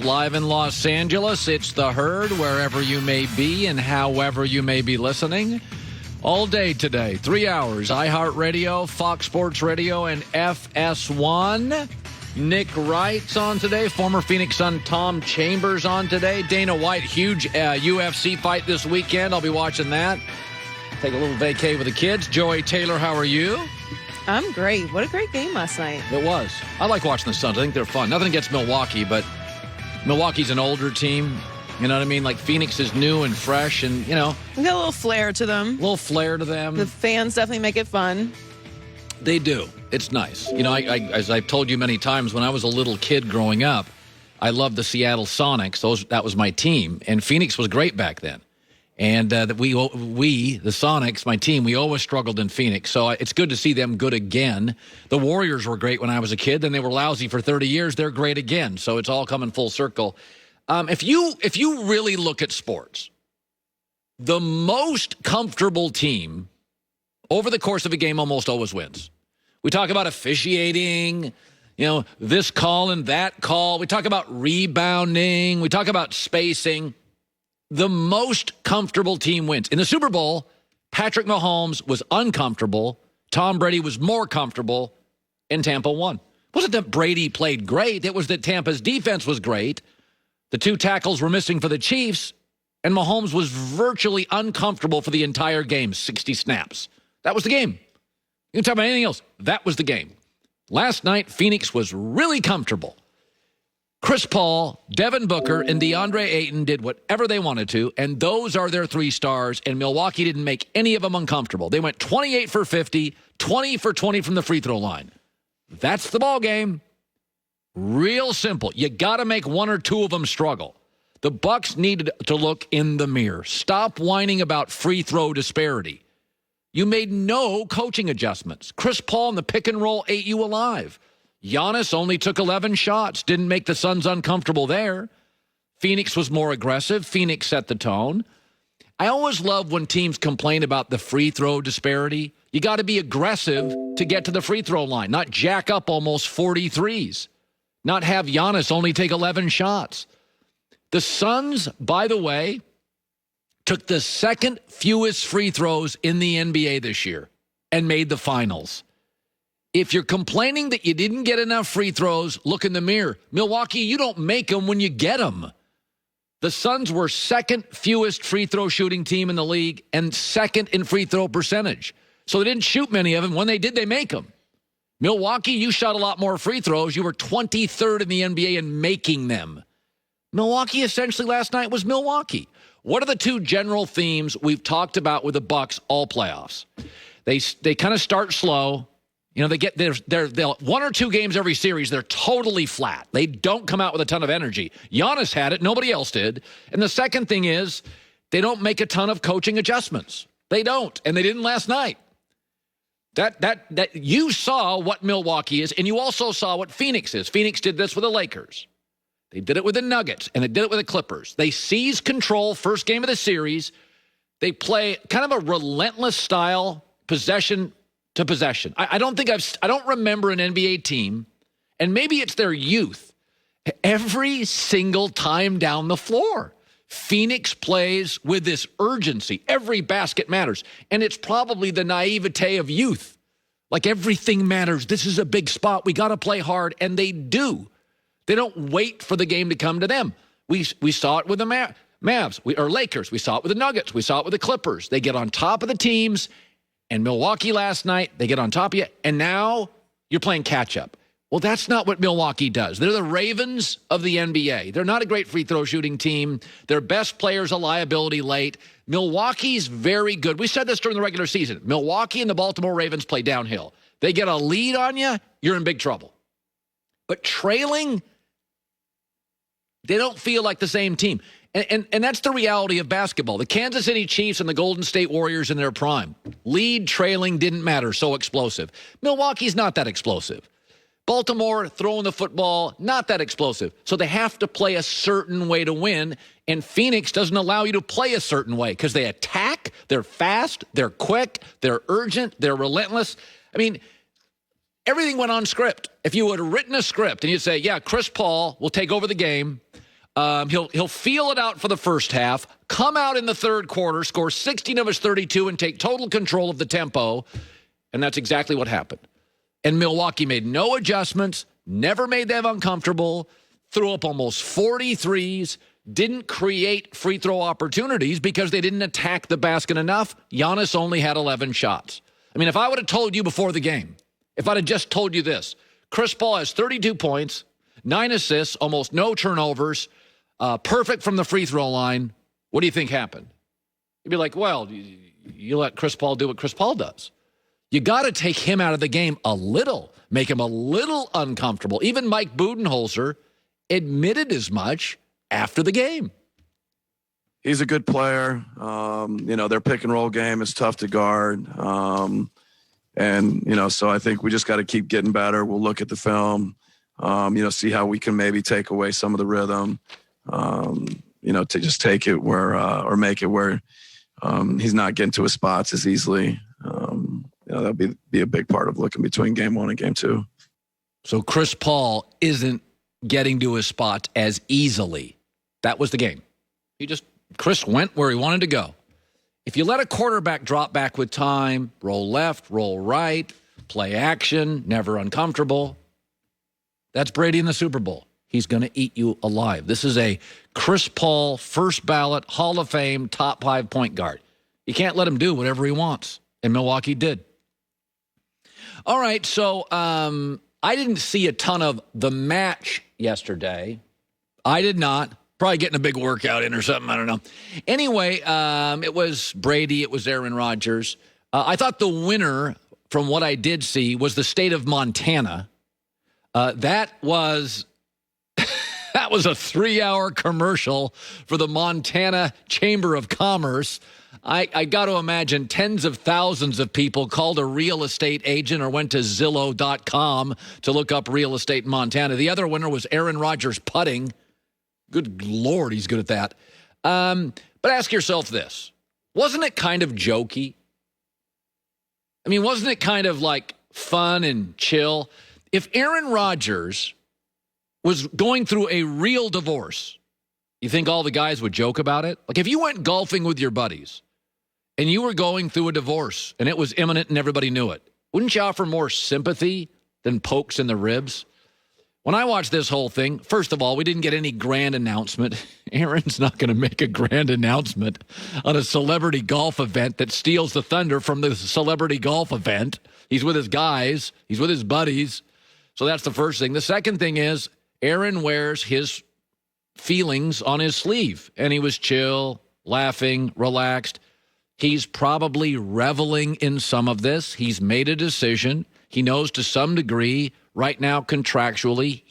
Live in Los Angeles, it's The Herd, wherever you may be and however you may be listening. All day today, 3 hours, iHeartRadio, Fox Sports Radio, and FS1. Nick Wright's on today. Former Phoenix Sun Tom Chambers on today. Dana White, huge UFC fight this weekend. I'll be watching that. Take a little vacay with the kids. Joey Taylor, how are you? I'm great. What a great game last night. It was. I like watching the Suns. I think they're fun. Nothing against Milwaukee, but Milwaukee's an older team. You know what I mean? Like Phoenix is new and fresh and, They got a little flair to them. A little flair to them. The fans definitely make it fun. They do. It's nice. As I've told you many times, when I was a little kid growing up, I loved the Seattle Sonics. That was my team. And Phoenix was great back then. And we, the Sonics, my team, we always struggled in Phoenix. So it's good to see them good again. The Warriors were great when I was a kid. Then they were lousy for 30 years. They're great again. So it's all coming full circle. If you really look at sports, the most comfortable team over the course of a game almost always wins. We talk about officiating, this call and that call. We talk about rebounding. We talk about spacing. The most comfortable team wins. In the Super Bowl, Patrick Mahomes was uncomfortable. Tom Brady was more comfortable, and Tampa won. It wasn't that Brady played great. It was that Tampa's defense was great. The two tackles were missing for the Chiefs, and Mahomes was virtually uncomfortable for the entire game, 60 snaps. That was the game. You can talk about anything else. That was the game. Last night, Phoenix was really comfortable. Chris Paul, Devin Booker, and DeAndre Ayton did whatever they wanted to, and those are their three stars, and Milwaukee didn't make any of them uncomfortable. They went 28 for 50, 20 for 20 from the free throw line. That's the ball game. Real simple. You got to make one or two of them struggle. The Bucks needed to look in the mirror. Stop whining about free throw disparity. You made no coaching adjustments. Chris Paul in the pick and roll ate you alive. Giannis only took 11 shots, didn't make the Suns uncomfortable there. Phoenix was more aggressive. Phoenix set the tone. I always love when teams complain about the free throw disparity. You got to be aggressive to get to the free throw line, not jack up almost 43s, not have Giannis only take 11 shots. The Suns, by the way, took the second fewest free throws in the NBA this year and made the finals. If you're complaining that you didn't get enough free throws, look in the mirror. Milwaukee, you don't make them when you get them. The Suns were second fewest free throw shooting team in the league and second in free throw percentage. So they didn't shoot many of them. When they did, they make them. Milwaukee, you shot a lot more free throws. You were 23rd in the NBA in making them. Milwaukee essentially last night was Milwaukee. What are the two general themes we've talked about with the Bucks all playoffs? They kind of start slow. They get they'll one or two games every series, they're totally flat. They don't come out with a ton of energy. Giannis had it, nobody else did. And the second thing is they don't make a ton of coaching adjustments. They don't, and they didn't last night. That you saw what Milwaukee is, and you also saw what Phoenix is. Phoenix did this with the Lakers. They did it with the Nuggets, and they did it with the Clippers. They seize control first game of the series. They play kind of a relentless style, possession to possession. I don't remember an NBA team, and maybe it's their youth, every single time down the floor. Phoenix plays with this urgency. Every basket matters. And it's probably the naivete of youth. Like everything matters. This is a big spot. We got to play hard. And they do. They don't wait for the game to come to them. We saw it with the Mavs or Lakers. We saw it with the Nuggets. We saw it with the Clippers. They get on top of the teams. And Milwaukee last night, they get on top of you. And now you're playing catch up. Well, that's not what Milwaukee does. They're the Ravens of the NBA. They're not a great free throw shooting team. Their best player's a liability late. Milwaukee's very good. We said this during the regular season. Milwaukee and the Baltimore Ravens play downhill. They get a lead on you, you're in big trouble. But trailing, they don't feel like the same team. And that's the reality of basketball. The Kansas City Chiefs and the Golden State Warriors in their prime. Lead, trailing, didn't matter. So explosive. Milwaukee's not that explosive. Baltimore throwing the football, not that explosive. So they have to play a certain way to win. And Phoenix doesn't allow you to play a certain way because they attack, they're fast, they're quick, they're urgent, they're relentless. I mean, everything went on script. If you would have written a script and you'd say, yeah, Chris Paul will take over the game, He'll feel it out for the first half, come out in the third quarter, score 16 of his 32, and take total control of the tempo. And that's exactly what happened. And Milwaukee made no adjustments, never made them uncomfortable, threw up almost 40 threes, didn't create free throw opportunities because they didn't attack the basket enough. Giannis only had 11 shots. I mean, if I would have told you before the game, if I'd have just told you this, Chris Paul has 32 points, 9 assists, almost no turnovers, perfect from the free throw line, what do you think happened? You'd be like, well, you let Chris Paul do what Chris Paul does. You got to take him out of the game a little, make him a little uncomfortable. Even Mike Budenholzer admitted as much after the game. He's a good player. Their pick and roll game is tough to guard. So I think we just got to keep getting better. We'll look at the film, see how we can maybe take away some of the rhythm, to just take it where, or make it where he's not getting to his spots as easily. That'll be a big part of looking between game 1 and game 2. So Chris Paul isn't getting to his spots as easily. That was the game. Chris went where he wanted to go. If you let a quarterback drop back with time, roll left, roll right, play action, never uncomfortable, that's Brady in the Super Bowl. He's going to eat you alive. This is a Chris Paul, first ballot, Hall of Fame, top 5 point guard. You can't let him do whatever he wants. And Milwaukee did. All right, so I didn't see a ton of the match yesterday. I did not. Probably getting a big workout in or something. I don't know. Anyway, it was Brady. It was Aaron Rodgers. I thought the winner, from what I did see, was the state of Montana. That was a 3-hour commercial for the Montana Chamber of Commerce. I got to imagine tens of thousands of people called a real estate agent or went to Zillow.com to look up real estate in Montana. The other winner was Aaron Rodgers putting. Good Lord, he's good at that. But ask yourself this. Wasn't it kind of jokey? I mean, wasn't it kind of like fun and chill? If Aaron Rodgers was going through a real divorce, you think all the guys would joke about it? Like if you went golfing with your buddies and you were going through a divorce and it was imminent and everybody knew it, wouldn't you offer more sympathy than pokes in the ribs? When I watched this whole thing, first of all, we didn't get any grand announcement. Aaron's not going to make a grand announcement on a celebrity golf event that steals the thunder from the celebrity golf event. He's with his guys. He's with his buddies. So that's the first thing. The second thing is Aaron wears his feelings on his sleeve, and he was chill, laughing, relaxed. He's probably reveling in some of this. He's made a decision. He knows to some degree right now contractually